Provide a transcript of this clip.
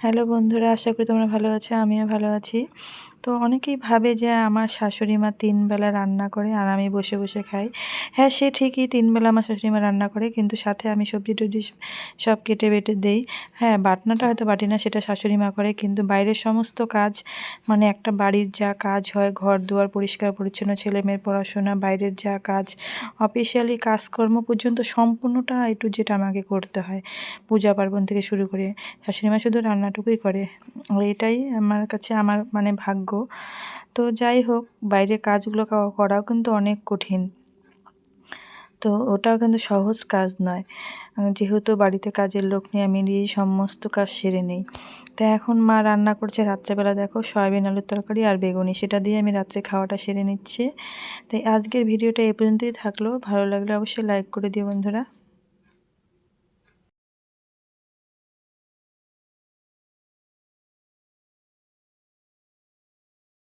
Hello বন্ধুরা, আশা করি তোমরা ভালো আছো। আমিও ভালো আছি। তো অনেকেই ভাবে যে আমার শাশুড়ি মা ৩ বেলা রান্না করে আর আমি বসে বসে খাই। হ্যাঁ, সে ঠিকই ৩ বেলা আমার শাশুড়ি মা রান্না করে, কিন্তু সাথে আমি সবজি-টবজি সব কেটে বেটে দেই। হ্যাঁ, বাটনাটা হয়তো বাটি না, সেটা শাশুড়ি মা করে, কিন্তু বাইরের সমস্ত কাজ, মানে একটা বাড়ির যা কাজ হয়, ঘর-দুয়ার পরিষ্কার পরিচ্ছন্ন, ছেলেমেয়ের পড়াশোনা, বাইরের যা কাজ, অফিসিয়ালি কাজকর্ম পর্যন্ত সম্পূর্ণটা A to Z আমাকে করতে হয়। পূজা পার্বণ থেকে শুরু করে শাশুড়ি মা শুধু রান্নাটুকুই করে। আর এটাই আমার কাছে আমার মানে ভাগ্য। তো যাই হোক, বাইরের কাজগুলো করাও কিন্তু অনেক কঠিন। তো ওটাও কিন্তু সহজ কাজ নয়। যেহেতু বাড়িতে কাজের লোক নেই, আমি নিজেই সমস্ত কাজ সেরে নেই। তো এখন মা রান্না করছে রাত্রেবেলা, দেখো সয়াবিন আলুর তরকারি আর বেগুনি, সেটা দিয়ে আমি রাত্রে খাওয়াটা সেরে নিচ্ছি। তাই আজকের ভিডিওটা এ পর্যন্তই থাকলো। ভালো লাগলে অবশ্যই লাইক করে দিও বন্ধুরা।